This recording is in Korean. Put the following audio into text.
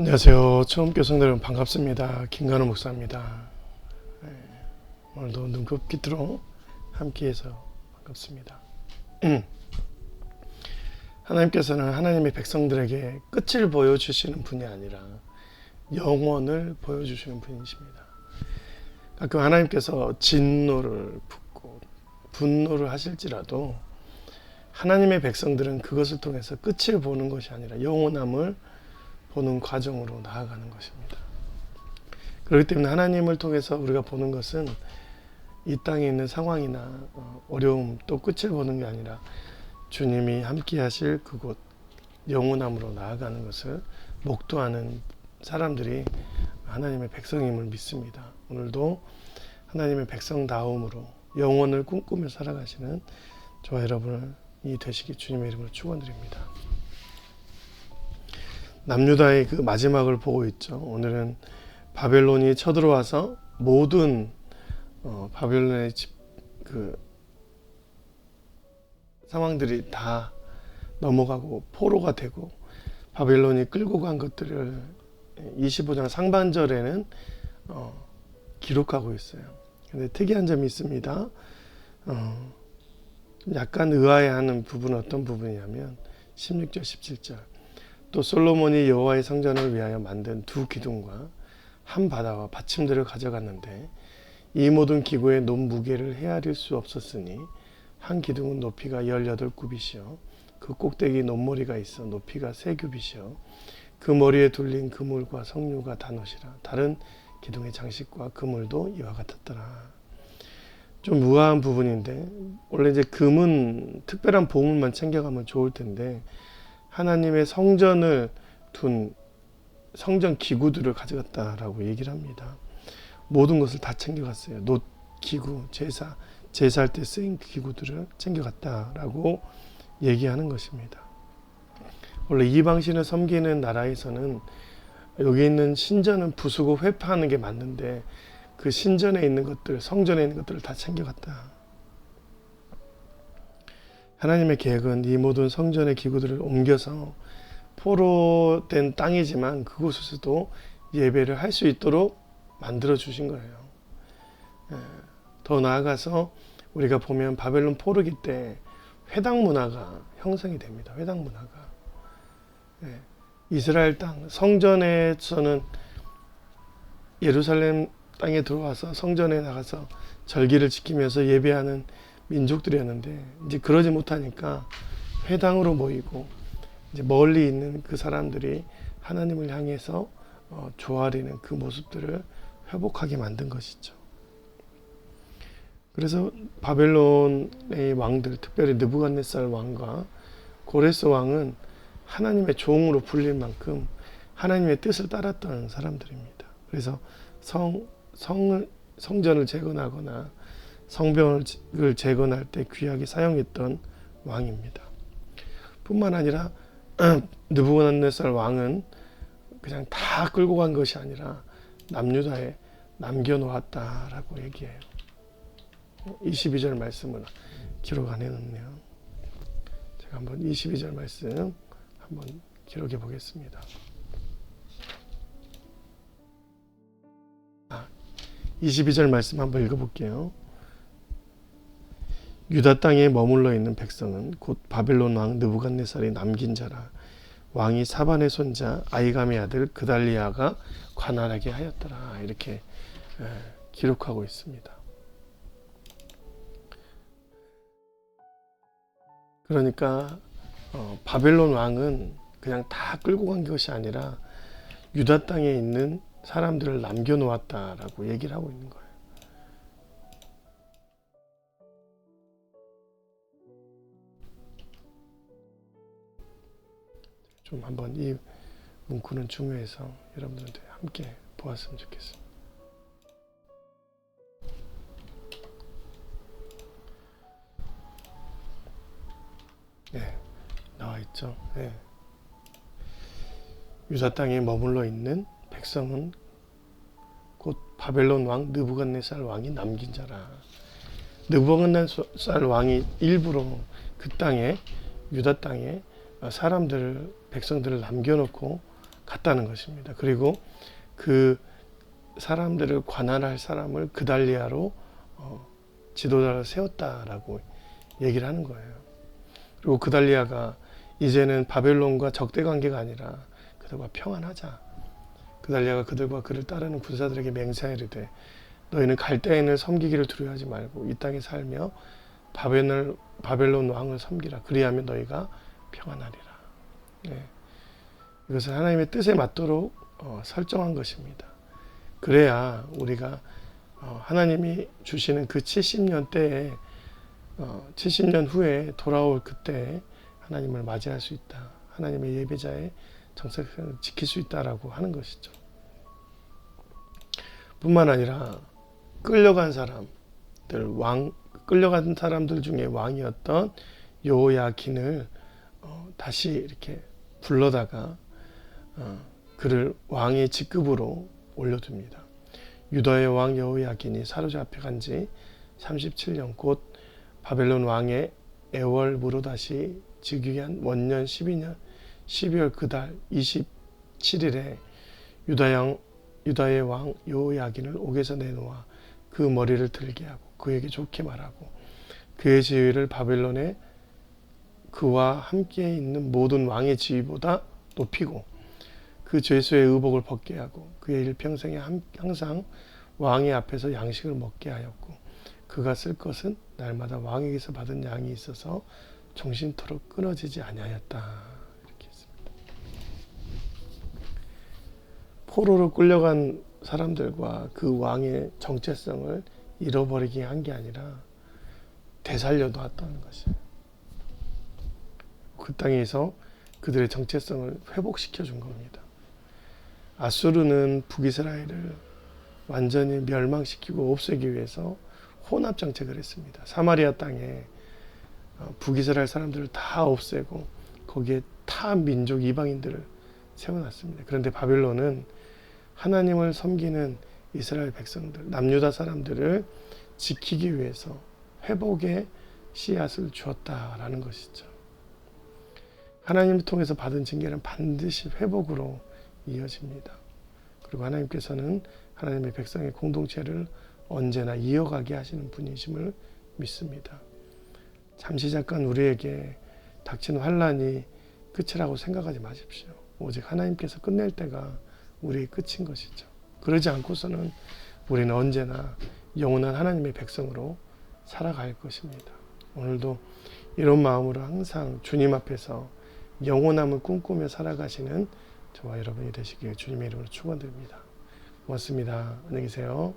안녕하세요. 처음 교성 여러분 반갑습니다. 김관우 목사입니다. 오늘도 눈곱기도록 함께해서 반갑습니다. 하나님께서는 하나님의 백성들에게 끝을 보여주시는 분이 아니라 영원을 보여주시는 분이십니다. 가끔 하나님께서 진노를 붓고 분노를 하실지라도 하나님의 백성들은 그것을 통해서 끝을 보는 것이 아니라 영원함을 보는 과정으로 나아가는 것입니다. 그렇기 때문에 하나님을 통해서 우리가 보는 것은 이 땅에 있는 상황이나 어려움 또 끝을 보는 게 아니라 주님이 함께 하실 그곳 영원함으로 나아가는 것을 목도하는 사람들이 하나님의 백성임을 믿습니다. 오늘도 하나님의 백성다움으로 영원을 꿈꾸며 살아가시는 저와 여러분이 되시기 주님의 이름으로 축원드립니다. 남유다의 그 마지막을 보고 있죠. 오늘은 바벨론이 쳐들어와서 모든 바벨론의 그 상황들이 다 넘어가고 포로가 되고 바벨론이 끌고 간 것들을 25장 상반절에는 기록하고 있어요. 근데 특이한 점이 있습니다. 약간 의아해하는 부분은 어떤 부분이냐면 16절 17절 또 솔로몬이 여호와의 성전을 위하여 만든 두 기둥과 한 바다와 받침들을 가져갔는데 이 모든 기구의 논 무게를 헤아릴 수 없었으니 한 기둥은 높이가 18규빗이요 그 꼭대기 논머리가 있어 높이가 3규빗이요 그 머리에 둘린 그물과 석류가 단옷이라 다른 기둥의 장식과 그물도 이와 같았더라. 좀 우아한 부분인데 원래 이제 금은 특별한 보물만 챙겨가면 좋을 텐데 하나님의 성전을 둔 성전 기구들을 가져갔다라고 얘기를 합니다. 모든 것을 다 챙겨갔어요. 놋 기구, 제사할 때 쓰인 기구들을 챙겨갔다라고 얘기하는 것입니다. 원래 이방신을 섬기는 나라에서는 여기 있는 신전은 부수고 회파하는 게 맞는데 그 신전에 있는 것들, 성전에 있는 것들을 다 챙겨갔다. 하나님의 계획은 이 모든 성전의 기구들을 옮겨서 포로된 땅이지만 그곳에서도 예배를 할 수 있도록 만들어 주신 거예요. 더 나아가서 우리가 보면 바벨론 포로기 때 회당 문화가 형성이 됩니다. 회당 문화가. 이스라엘 땅 성전에서는 예루살렘 땅에 들어와서 성전에 나가서 절기를 지키면서 예배하는 민족들이었는데 이제 그러지 못하니까 회당으로 모이고 이제 멀리 있는 그 사람들이 하나님을 향해서 조아리는 그 모습들을 회복하게 만든 것이죠. 그래서 바벨론의 왕들, 특별히 느부갓네살 왕과 고레스 왕은 하나님의 종으로 불릴 만큼 하나님의 뜻을 따랐던 사람들입니다. 그래서 성전을 재건하거나 성벽을 재건할 때 귀하게 사용했던 왕입니다. 뿐만 아니라 느부갓네살 왕은 그냥 다 끌고 간 것이 아니라 남유다에 남겨놓았다라고 얘기해요. 22절 말씀을 기록 안 해놓네요. 제가 한번 22절 말씀 한번 기록해 보겠습니다. 22절 말씀 한번 읽어볼게요. 유다 땅에 머물러 있는 백성은 곧 바벨론 왕 느부갓네살이 남긴 자라. 왕이 사반의 손자 아이감의 아들 그달리아가 관할하게 하였더라. 이렇게 기록하고 있습니다. 그러니까 바벨론 왕은 그냥 다 끌고 간 것이 아니라 유다 땅에 있는 사람들을 남겨놓았다라고 얘기를 하고 있는 거예요. 좀 한번 이 문구는 중요해서 여러분들한테 함께 보았으면 좋겠습니다. 네, 나와 있죠. 네. 유다 땅에 머물러 있는 백성은 곧 바벨론 왕 느부갓네살 왕이 남긴 자라. 느부갓네살 왕이 일부러 그 땅에 유다 땅에 백성들을 남겨놓고 갔다는 것입니다. 그리고 그 사람들을 관할할 사람을 그달리아로 지도자를 세웠다라고 얘기를 하는 거예요. 그리고 그달리아가 이제는 바벨론과 적대 관계가 아니라 그들과 평안하자. 그달리아가 그들과 그를 따르는 군사들에게 맹세하이르되 너희는 갈대인을 섬기기를 두려워하지 말고 이 땅에 살며 바벨론 왕을 섬기라. 그리하면 너희가 평안하리라. 네. 이것은 하나님의 뜻에 맞도록 설정한 것입니다. 그래야 우리가 하나님이 주시는 그 70년 때에 70년 후에 돌아올 그때 하나님을 맞이할 수 있다. 하나님의 예배자의 정체성을 지킬 수 있다라고 하는 것이죠. 뿐만 아니라 끌려간 사람들 중에 왕이었던 여호야긴을 다시 이렇게 불러다가 그를 왕의 직급으로 올려둡니다. 유다의 왕 여호야긴이 사로잡혀 간 지 37년 곧 바벨론 왕의 애월 무로다시 즉위한 원년 12년 12월 그달 27일에 유다의 왕 여호야긴을 옥에서 내놓아 그 머리를 들게 하고 그에게 좋게 말하고 그의 지위를 바벨론에 그와 함께 있는 모든 왕의 지위보다 높이고 그 죄수의 의복을 벗게 하고 그의 일평생에 항상 왕의 앞에서 양식을 먹게 하였고 그가 쓸 것은 날마다 왕에게서 받은 양이 있어서 종신토록 끊어지지 아니하였다. 이렇게 했습니다. 포로로 끌려간 사람들과 그 왕의 정체성을 잃어버리게 한 게 아니라 되살려 놨다는 것이에요. 그 땅에서 그들의 정체성을 회복시켜 준 겁니다. 아수르는 북이스라엘을 완전히 멸망시키고 없애기 위해서 혼합 정책을 했습니다. 사마리아 땅에 북이스라엘 사람들을 다 없애고 거기에 타 민족 이방인들을 세워놨습니다. 그런데 바벨론은 하나님을 섬기는 이스라엘 백성들, 남유다 사람들을 지키기 위해서 회복의 씨앗을 주었다라는 것이죠. 하나님을 통해서 받은 징계는 반드시 회복으로 이어집니다. 그리고 하나님께서는 하나님의 백성의 공동체를 언제나 이어가게 하시는 분이심을 믿습니다. 잠시 잠깐 우리에게 닥치는 환난이 끝이라고 생각하지 마십시오. 오직 하나님께서 끝낼 때가 우리의 끝인 것이죠. 그러지 않고서는 우리는 언제나 영원한 하나님의 백성으로 살아갈 것입니다. 오늘도 이런 마음으로 항상 주님 앞에서 영원함을 꿈꾸며 살아가시는 저와 여러분이 되시길 주님의 이름으로 축원드립니다. 고맙습니다. 안녕히 계세요.